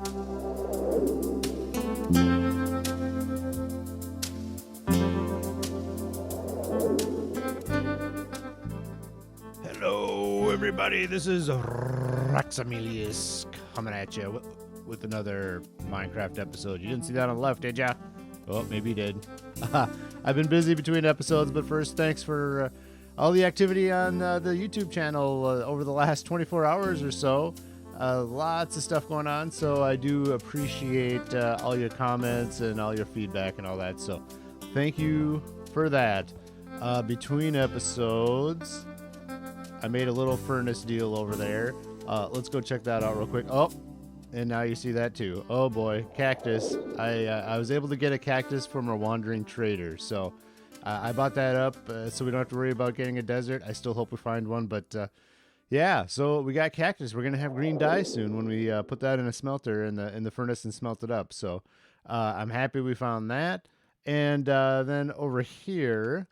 Hello, everybody. This is Raxamelius coming at you with another Minecraft episode. You didn't see that on the left, did ya? Oh, maybe you did. I've been busy between episodes, but first, thanks for all the activity on the YouTube channel over the last 24 hours or so. Lots of stuff going on, so I do appreciate all your comments and all your feedback and all that. So thank you for that. Between episodes, I made a little furnace deal over there. Let's go check that out real quick. Oh, and now you see that too. Oh boy, cactus. I was able to get a cactus from a wandering trader. So I bought that up so we don't have to worry about getting a desert. I still hope we find one, but yeah, so we got cactus. We're going to have green dye soon when we put that in a smelter in the furnace and smelt it up. So I'm happy we found that. And then over here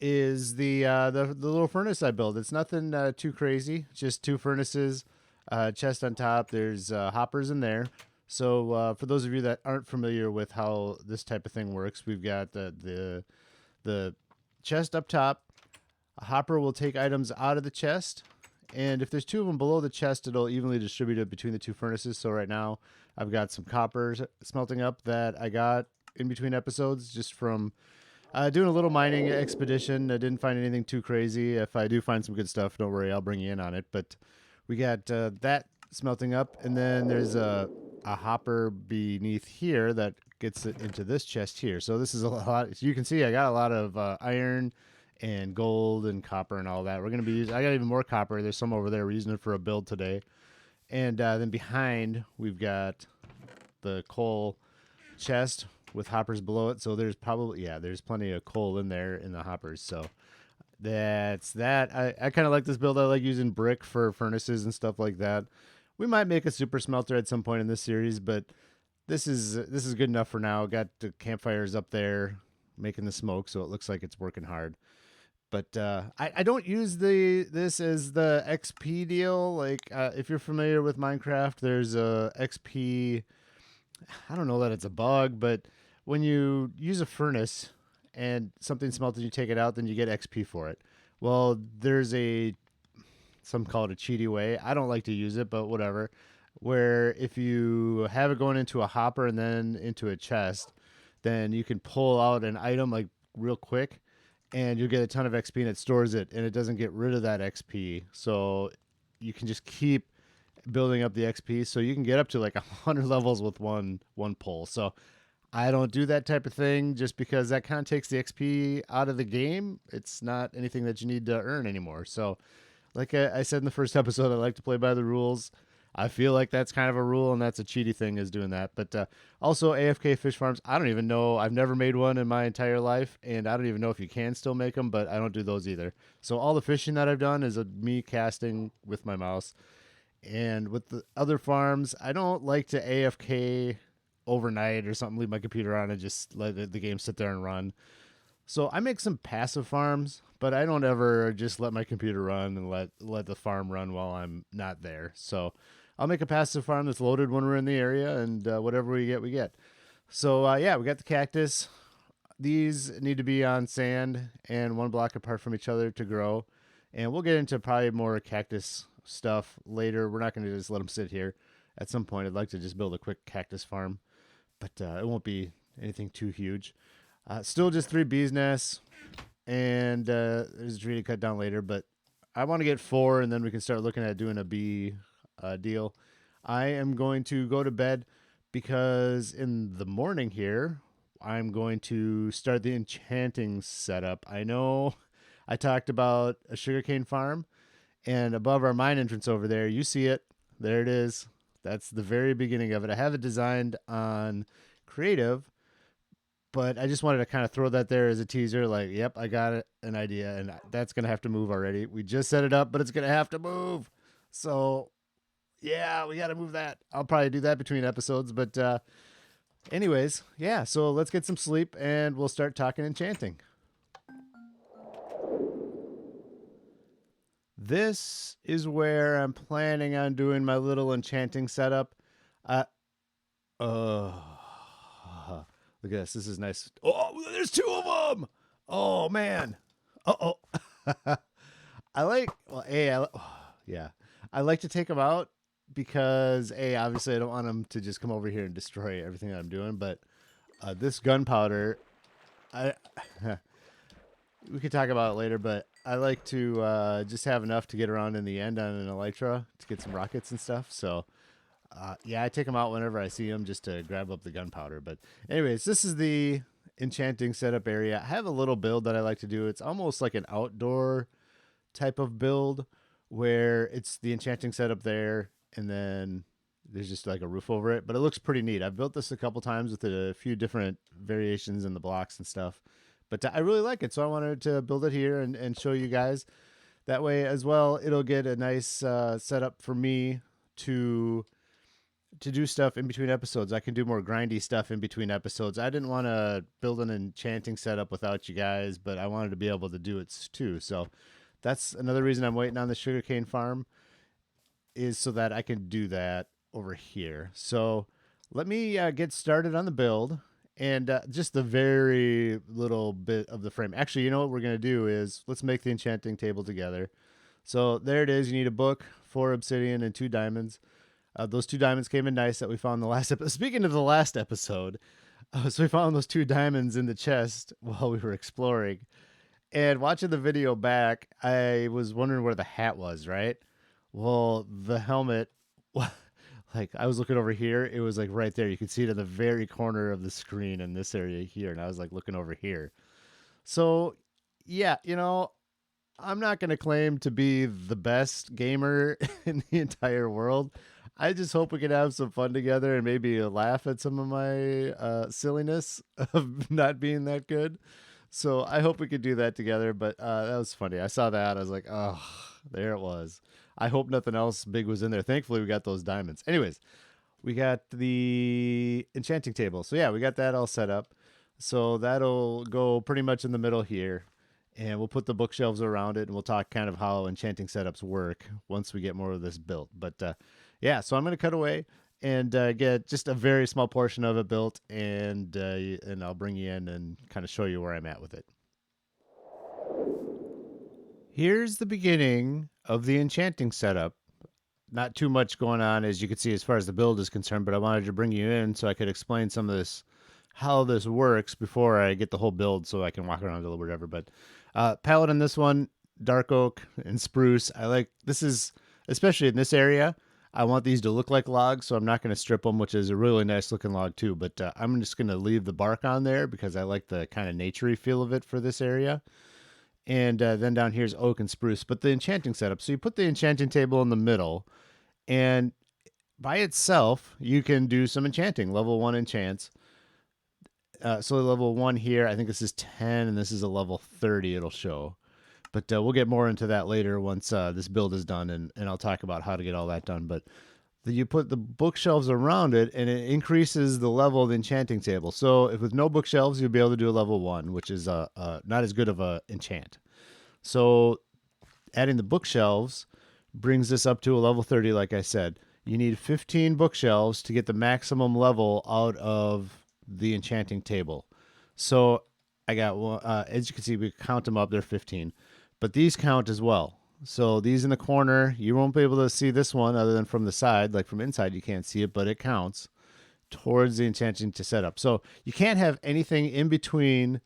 is the little furnace I built. It's nothing too crazy, just two furnaces, chest on top. There's hoppers in there. So for those of you that aren't familiar with how this type of thing works, we've got the chest up top. A hopper will take items out of the chest, and if there's two of them below the chest, it'll evenly distribute it between the two furnaces. So right now I've got some copper smelting up that I got in between episodes just from doing a little mining expedition. I didn't find anything too crazy. If I do find some good stuff, don't worry, I'll bring you in on it. But we got that smelting up, and then there's a hopper beneath here that gets it into this chest here. So this is a lot. As you can see, I got a lot of iron and gold and copper and all that. We're going to be using, I got even more copper. There's some over there. We're using it for a build today. And then behind, we've got the coal chest with hoppers below it. So there's probably, yeah, there's plenty of coal in there in the hoppers. So that's that. I kind of like this build. I like using brick for furnaces and stuff like that. We might make a super smelter at some point in this series, but this is good enough for now. Got the campfires up there making the smoke, so it looks like it's working hard. But I don't use this as the XP deal. Like if you're familiar with Minecraft, there's a XP. I don't know that it's a bug, but when you use a furnace and something smelted, you take it out, then you get XP for it. Well, there's some call it a cheaty way. I don't like to use it, but whatever. Where if you have it going into a hopper and then into a chest, then you can pull out an item like real quick, and you'll get a ton of XP, and it stores it, and it doesn't get rid of that XP. So you can just keep building up the XP, so you can get up to like 100 levels with one pull. So I don't do that type of thing just because that kind of takes the XP out of the game. It's not anything that you need to earn anymore. So like I said in the first episode, I like to play by the rules. I feel like that's kind of a rule, and that's a cheaty thing, is doing that. But also AFK fish farms, I don't even know. I've never made one in my entire life, and I don't even know if you can still make them, but I don't do those either. So all the fishing that I've done is me casting with my mouse. And with the other farms, I don't like to AFK overnight or something, leave my computer on and just let the game sit there and run. So I make some passive farms, but I don't ever just let my computer run and let the farm run while I'm not there. So I'll make a passive farm that's loaded when we're in the area, and whatever we get, we get. So yeah, we got the cactus. These need to be on sand and one block apart from each other to grow. And we'll get into probably more cactus stuff later. We're not going to just let them sit here. At some point, I'd like to just build a quick cactus farm, but it won't be anything too huge. Still just 3 bees nests, and there's a tree to cut down later, but I want to get 4, and then we can start looking at doing a bee deal. I am going to go to bed because in the morning here, I'm going to start the enchanting setup. I know I talked about a sugarcane farm, and above our mine entrance over there, you see it. There it is. That's the very beginning of it. I have it designed on creative, but I just wanted to kind of throw that there as a teaser. Like, yep, I got an idea, and that's going to have to move already. We just set it up, but it's going to have to move. So yeah, we got to move that. I'll probably do that between episodes, but anyways, yeah, so let's get some sleep and we'll start talking enchanting. This is where I'm planning on doing my little enchanting setup. Uh, look at this. This is nice. Oh, there's two of them. Oh man. Uh oh. I like. Well, yeah. I like to take them out because obviously I don't want them to just come over here and destroy everything that I'm doing. But this gunpowder, I we could talk about it later. But I like to just have enough to get around in the end on an elytra to get some rockets and stuff. So yeah, I take them out whenever I see them just to grab up the gunpowder. But anyways, this is the enchanting setup area. I have a little build that I like to do. It's almost like an outdoor type of build where it's the enchanting setup there and then there's just like a roof over it. But it looks pretty neat. I've built this a couple times with a few different variations in the blocks and stuff. But I really like it, so I wanted to build it here and show you guys. That way as well, it'll get a nice setup for me to do stuff in between episodes. I can do more grindy stuff in between episodes. I didn't want to build an enchanting setup without you guys, but I wanted to be able to do it too. So that's another reason I'm waiting on the sugarcane farm, is so that I can do that over here. So let me get started on the build and just the very little bit of the frame. Actually, you know what we're going to do is let's make the enchanting table together. So there it is. You need a book, 4 obsidian, and 2 diamonds. Those 2 diamonds came in nice that we found in the last episode. Speaking of the last episode, so we found those 2 diamonds in the chest while we were exploring. And watching the video back, I was wondering where the hat was, right? Well, the helmet, like I was looking over here, it was like right there. You could see it in the very corner of the screen in this area here. And I was like looking over here. So, yeah, I'm not going to claim to be the best gamer in the entire world. I just hope we can have some fun together and maybe laugh at some of my silliness of not being that good. So I hope we could do that together. But that was funny. I saw that. I was like, oh, there it was. I hope nothing else big was in there. Thankfully, we got those diamonds. Anyways, we got the enchanting table. So yeah, we got that all set up. So that'll go pretty much in the middle here. And we'll put the bookshelves around it, and we'll talk kind of how enchanting setups work once we get more of this built. But yeah, so I'm going to cut away and get just a very small portion of it built, and I'll bring you in and kind of show you where I'm at with it. Here's the beginning of the enchanting setup. Not too much going on, as you can see, as far as the build is concerned, but I wanted to bring you in so I could explain some of this, how this works before I get the whole build so I can walk around a little whatever. But palette on this one, dark oak and spruce. I like, this is, especially in this area, I want these to look like logs, so I'm not going to strip them, which is a really nice looking log too. But I'm just going to leave the bark on there because I like the kind of naturey feel of it for this area. And then down here's oak and spruce. But the enchanting setup, so you put the enchanting table in the middle, and by itself, you can do some enchanting, level 1 enchants. So level 1 here, I think this is 10, and this is a level 30 it'll show. But we'll get more into that later once this build is done, and I'll talk about how to get all that done. But you put the bookshelves around it, and it increases the level of the enchanting table. So if with no bookshelves, you'll be able to do a level 1, which is not as good of a enchant. So adding the bookshelves brings this up to a level 30, like I said. You need 15 bookshelves to get the maximum level out of the enchanting table. So I got, as you can see, we count them up, they're 15. But these count as well. So these in the corner, you won't be able to see this one other than from the side. Like from inside, you can't see it, but it counts towards the enchanting to setup. So you can't have anything in between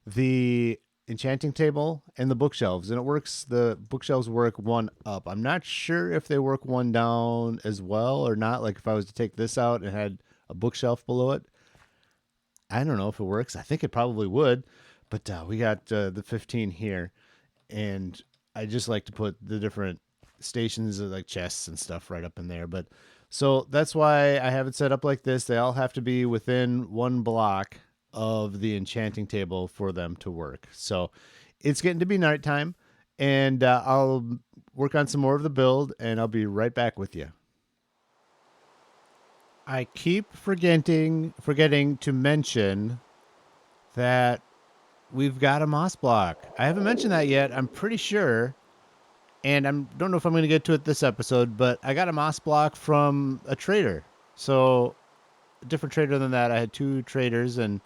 the enchanting table and the bookshelves. And it works, the bookshelves work 1 up. I'm not sure if they work 1 down as well or not. Like if I was to take this out and had a bookshelf below it, I don't know if it works. I think it probably would. But we got the 15 here. And I just like to put the different stations like chests and stuff right up in there. But so that's why I have it set up like this. They all have to be within 1 block of the enchanting table for them to work. So it's getting to be nighttime, and I'll work on some more of the build, and I'll be right back with you. I keep forgetting to mention that we've got a moss block. I haven't mentioned that yet, I'm pretty sure. And I don't know if I'm going to get to it this episode, but I got a moss block from a trader. So different trader than that. I had 2 traders, and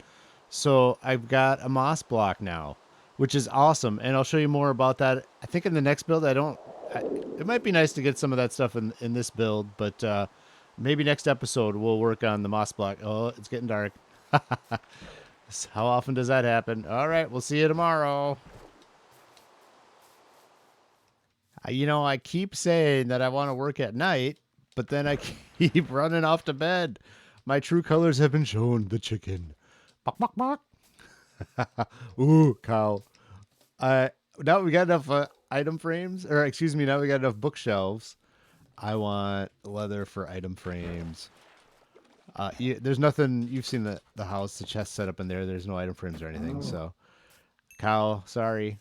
so I've got a moss block now, which is awesome. And I'll show you more about that. I think in the next build, it might be nice to get some of that stuff in this build, but maybe next episode we'll work on the moss block. Oh, it's getting dark. How often does that happen? All right, we'll see you tomorrow. You know, I keep saying that I want to work at night, but then I keep running off to bed. My true colors have been shown. The chicken. Bok, bok, bok. Ooh, cow. Now we got enough item frames, or excuse me, now we got enough bookshelves. I want leather for item frames. There's nothing. You've seen the house, the chest set up in there. There's no item frames or anything. So, cow, sorry.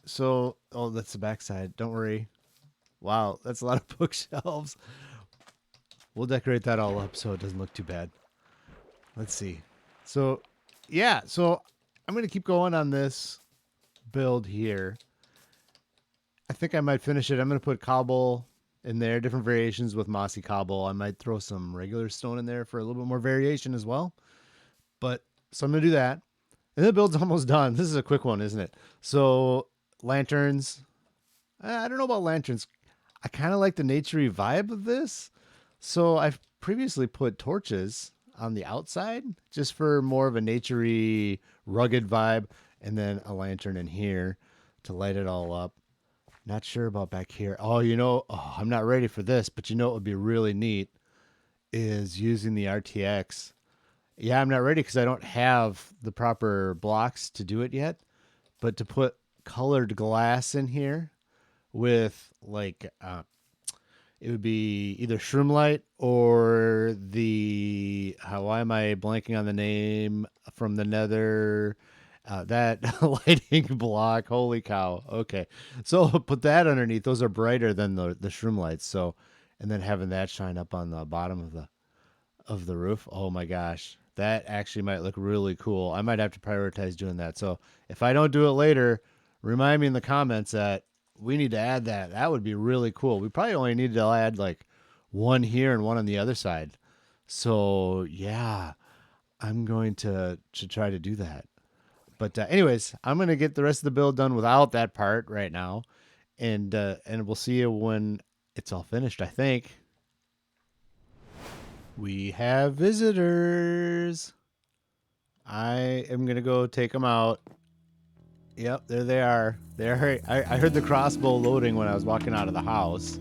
So, oh, that's the backside. Don't worry. Wow, that's a lot of bookshelves. We'll decorate that all up so it doesn't look too bad. Let's see. So, yeah. So, I'm going to keep going on this build here. I think I might finish it. I'm going to put cobble in there, different variations with mossy cobble. I might throw some regular stone in there for a little bit more variation as well. But, so I'm going to do that. And the build's almost done. This is a quick one, isn't it? So, lanterns. I don't know about lanterns. I kind of like the naturey vibe of this. So I've previously put torches on the outside just for more of a naturey, rugged vibe. And then a lantern in here to light it all up. Not sure about back here. Oh, I'm not ready for this, but what would be really neat is using the RTX. Yeah, I'm not ready because I don't have the proper blocks to do it yet. But to put colored glass in here with like it would be either shroomlight or why am I blanking on the name from the nether, that lighting block. Holy cow. Okay, so put that underneath. Those are brighter than the shroomlights. So, and then having that shine up on the bottom of the roof. Oh my gosh, that actually might look really cool. I might have to prioritize doing that. So if I don't do it later, remind me in the comments that we need to add that. That would be really cool. We probably only need to add like one here and one on the other side. So yeah, I'm going to try to do that. But anyways, I'm going to get the rest of the build done without that part right now. And we'll see you when it's all finished, I think. We have visitors. I am going to go take them out. Yep, there they are. I heard the crossbow loading when I was walking out of the house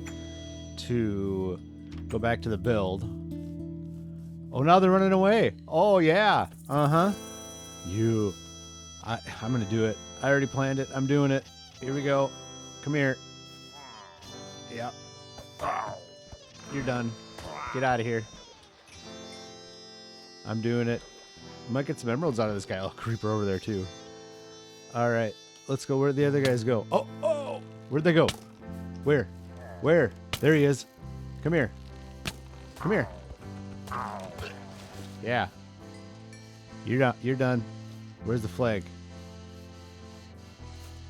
to go back to the build. Oh, now they're running away. Oh, yeah. Uh-huh. I'm going to do it. I already planned it. I'm doing it. Here we go. Come here. Yep. You're done. Get out of here. I'm doing it. I might get some emeralds out of this guy. Oh, creeper over there, too. All right, let's go. Where'd the other guys go? Oh, where'd they go? Where? There he is. Come here. Yeah. You're done. Where's the flag?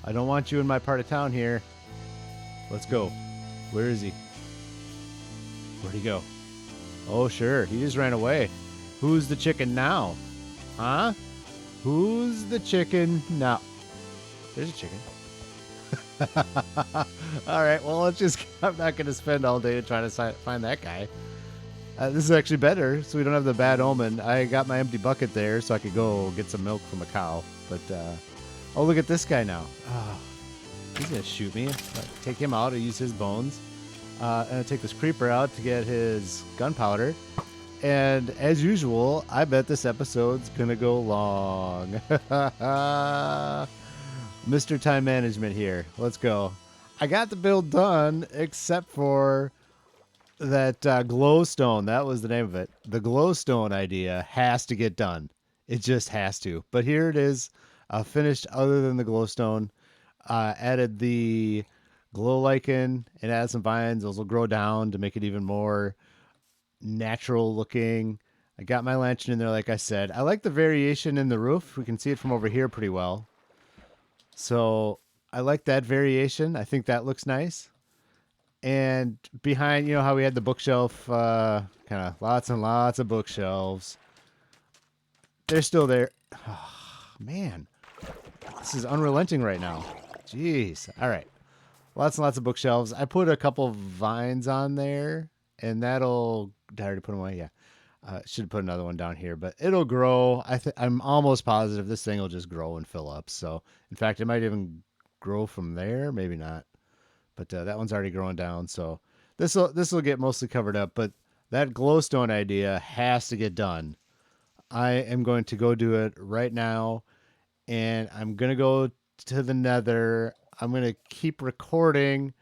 I don't want you in my part of town here. Let's go. Where is he? Where'd he go? Oh, sure. He just ran away. Who's the chicken now? Huh? Who's the chicken now? There's a chicken. All right, well, I'm not going to spend all day trying to find that guy. This is actually better, so we don't have the bad omen. I got my empty bucket there so I could go get some milk from a cow. But, oh, look at this guy now. Oh, he's going to shoot me. Take him out. I'll use his bones. And I'll take this creeper out to get his gunpowder. And as usual, I bet this episode's going to go long. Mr. Time Management here. Let's go. I got the build done, except for that glowstone. That was the name of it. The glowstone idea has to get done. It just has to. But here it is, finished other than the glowstone. Added the glow lichen and added some vines. Those will grow down to make it even more natural looking. I got my lantern in there, like I said. I like the variation in the roof. We can see it from over here pretty well. So I like that variation. I think that looks nice. And behind, how we had the bookshelf, kind of lots and lots of bookshelves. they're still there. Oh, man, this is unrelenting right now. Jeez. All right. Lots and lots of bookshelves. I put a couple vines on there, and that'll. Did I already put them away? Yeah. Should put another one down here, but it'll grow. I'm almost positive this thing will just grow and fill up. So, in fact, it might even grow from there. Maybe not, but that one's already growing down. So this will get mostly covered up. But that glowstone idea has to get done. I am going to go do it right now, and I'm gonna go to the Nether. I'm gonna keep recording.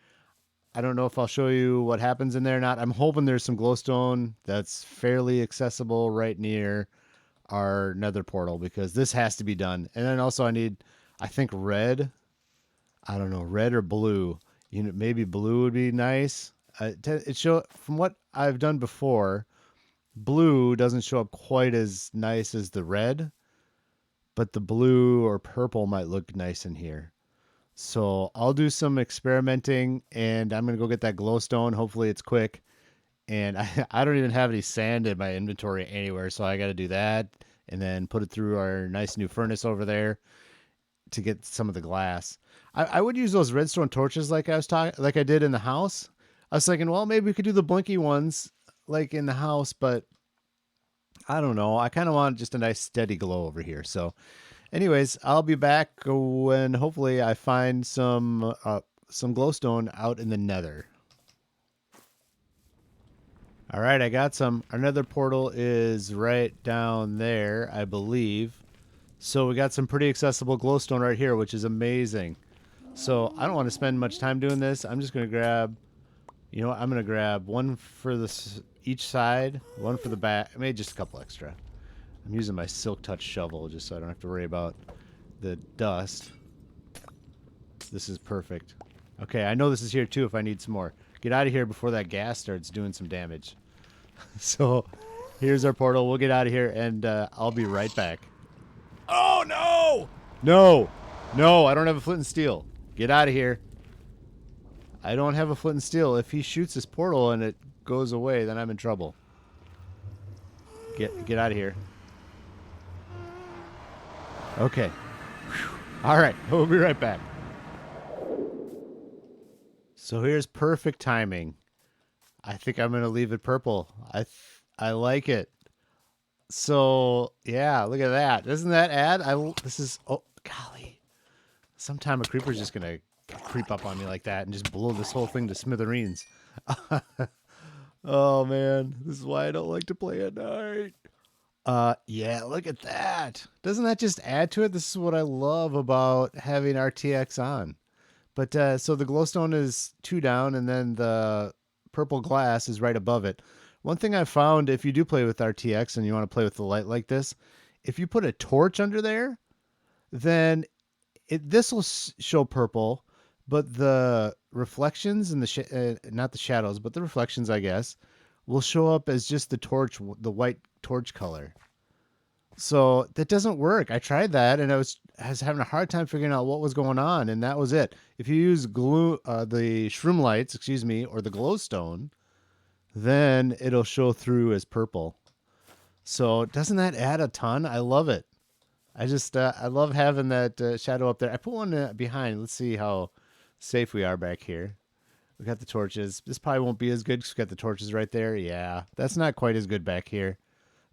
I don't know if I'll show you what happens in there or not. I'm hoping there's some glowstone that's fairly accessible right near our nether portal because this has to be done. And then also I need, I think red. I don't know, red or blue. You know, maybe blue would be nice. It show from what I've done before, blue doesn't show up quite as nice as the red, but the blue or purple might look nice in here. So I'll do some experimenting and I'm going to go get that glowstone. Hopefully it's quick. And I don't even have any sand in my inventory anywhere. So I got to do that and then put it through our nice new furnace over there to get some of the glass. I would use those redstone torches like I was talking, like I did in the house. I was thinking, well, maybe we could do the blinky ones like in the house, but I don't know. I kind of want just a nice steady glow over here. So anyways, I'll be back when hopefully I find some glowstone out in the nether. All right, I got some. Our nether portal is right down there, I believe. So we got some pretty accessible glowstone right here, which is amazing. So I don't want to spend much time doing this. I'm just going to grab, you know what? I'm going to grab one for each side, one for the back, maybe just a couple extra. I'm using my silk touch shovel just so I don't have to worry about the dust. This is perfect. Okay, I know this is here too if I need some more. Get out of here before that gas starts doing some damage. So here's our portal. We'll get out of here and I'll be right back. Oh, no! No! No, I don't have a flint and steel. Get out of here. I don't have a flint and steel. If he shoots this portal and it goes away, then I'm in trouble. Get out of here. Okay. Whew. All right, we'll be right back. So here's perfect timing. I think I'm gonna leave it purple. I like it. So yeah, look at that. Doesn't that add? This is oh golly. Sometime a creeper's just gonna creep up on me like that and just blow this whole thing to smithereens. Oh man, this is why I don't like to play at night. Yeah, look at that. Doesn't that just add to it? This is what I love about having RTX on. But so the glowstone is 2 down, and then the purple glass is right above it. One thing I found, if you do play with RTX and you want to play with the light like this, if you put a torch under there, then this will show purple, but the reflections and not the shadows, but the reflections, I guess, will show up as just the torch, the white torch color. So that doesn't work. I tried that and I was having a hard time figuring out what was going on, and that was it. If you use the shroom lights, excuse me, or the glowstone, then it'll show through as purple. So doesn't that add a ton? I love it. I love having that shadow up there. I put one behind. Let's see how safe we are back here. We got the torches. This probably won't be as good because we got the torches right there. Yeah, that's not quite as good back here.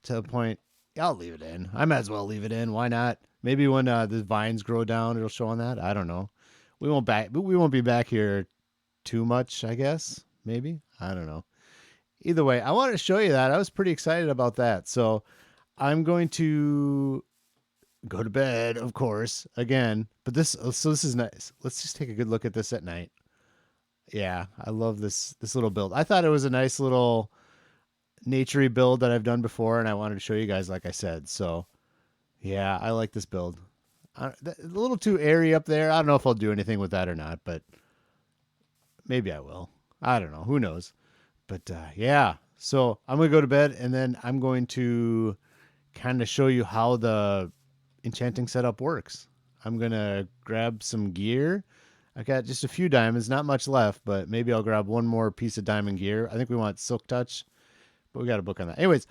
To the point, I'll leave it in. I might as well leave it in. Why not? Maybe when the vines grow down, it'll show on that. I don't know. We won't be back here too much, I guess. Maybe. I don't know. Either way, I wanted to show you that. I was pretty excited about that. So I'm going to go to bed, of course, again. But this is nice. Let's just take a good look at this at night. Yeah, I love this little build. I thought it was a nice little naturey build that I've done before, and I wanted to show you guys, like I said. So yeah, I like this build. A little too airy up there. I don't know if I'll do anything with that or not, but maybe I will. I don't know. Who knows? But yeah, so I'm going to go to bed, and then I'm going to kind of show you how the enchanting setup works. I'm going to grab some gear. I got just a few diamonds, not much left, but maybe I'll grab one more piece of diamond gear. I think we want silk touch, but we got a book on that. Anyways,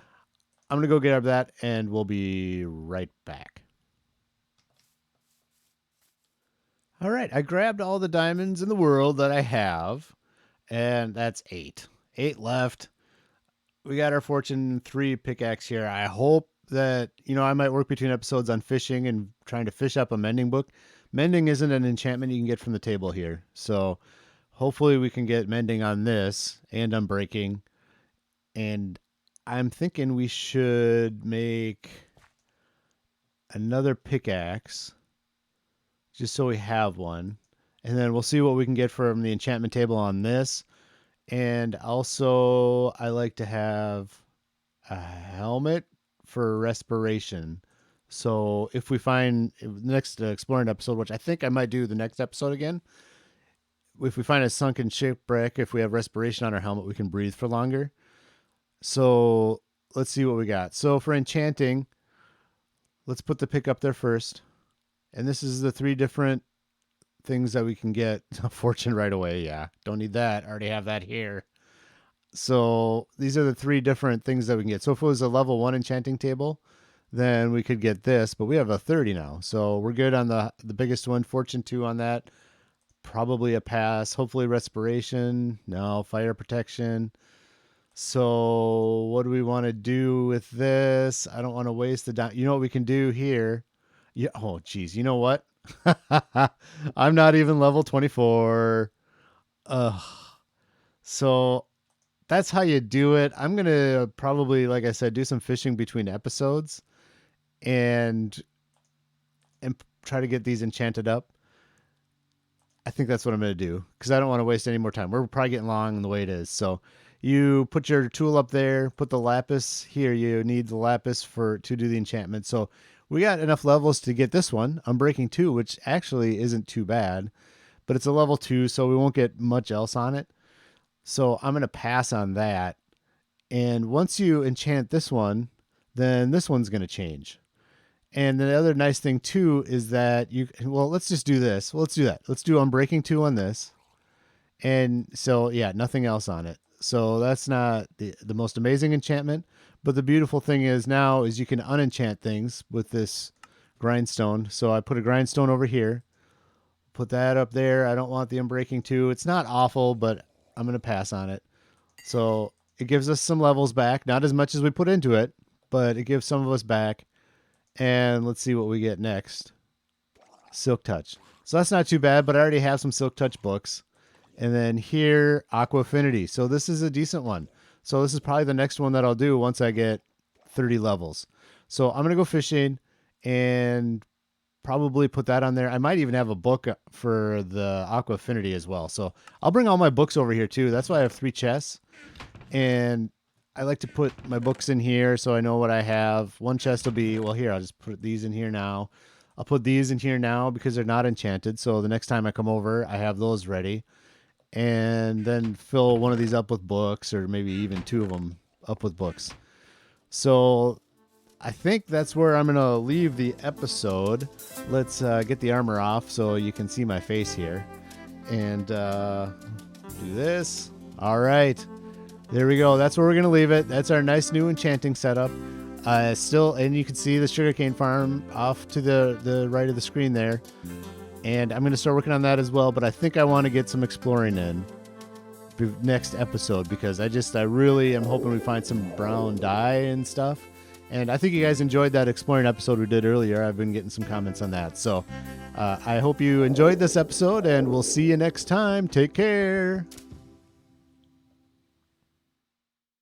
I'm going to go grab that, and we'll be right back. All right, I grabbed all the diamonds in the world that I have, and that's 8. 8 left. We got our Fortune 3 pickaxe here. I hope that, I might work between episodes on fishing and trying to fish up a mending book. Mending isn't an enchantment you can get from the table here. So hopefully we can get mending on this and unbreaking. And I'm thinking we should make another pickaxe just so we have one. And then we'll see what we can get from the enchantment table on this. And also, I like to have a helmet for respiration. So if we find the next exploring episode, which I think I might do the next episode again, if we find a sunken shipwreck, if we have respiration on our helmet, we can breathe for longer. So let's see what we got. So for enchanting, let's put the pick up there first. And this is the 3 different things that we can get. A fortune right away. Yeah, don't need that. I already have that here. So these are the 3 different things that we can get. So if it was a level 1 enchanting table, then we could get this, but we have a 30 now. So we're good on the biggest one, fortune 2 on that. Probably a pass. Hopefully respiration. No, fire protection. So what do we want to do with this? I don't want to waste the You know what we can do here? Yeah. Oh, geez. You know what? I'm not even level 24. Ugh. So that's how you do it. I'm going to probably, like I said, do some fishing between episodes and try to get these enchanted up. I think that's what I'm going to do because I don't want to waste any more time. We're probably getting long the way it is. So you put your tool up there, put the lapis here. You need the lapis to do the enchantment. So we got enough levels to get this one. Unbreaking 2, which actually isn't too bad, but it's a level 2, so we won't get much else on it. So I'm going to pass on that. And once you enchant this one, then this one's going to change. And the other nice thing too is that let's just do this. Well, let's do that. Let's do Unbreaking 2 on this. And so, yeah, nothing else on it. So that's not the most amazing enchantment. But the beautiful thing is now is you can unenchant things with this grindstone. So I put a grindstone over here. Put that up there. I don't want the Unbreaking 2. It's not awful, but I'm going to pass on it. So it gives us some levels back. Not as much as we put into it, but it gives some of us back. And let's see what we get next. Silk Touch. So that's not too bad, but I already have some Silk Touch books. And then here, Aqua Affinity. So this is a decent one. So this is probably the next one that I'll do once I get 30 levels. So I'm going to go fishing and probably put that on there. I might even have a book for the Aqua Affinity as well. So I'll bring all my books over here too. That's why I have 3 chests. And I like to put my books in here so I know what I have. One chest will be, well, here, I'll just put these in here now. I'll put these in here now because they're not enchanted. So the next time I come over, I have those ready. And then fill one of these up with books, or maybe even 2 of them up with books. So I think that's where I'm going to leave the episode. Let's get the armor off so you can see my face here. And do this. All right. There we go. That's where we're going to leave it. That's our nice new enchanting setup. And you can see the sugarcane farm off to the right of the screen there. And I'm going to start working on that as well. But I think I want to get some exploring in next episode because I really am hoping we find some brown dye and stuff. And I think you guys enjoyed that exploring episode we did earlier. I've been getting some comments on that. So I hope you enjoyed this episode, and we'll see you next time. Take care.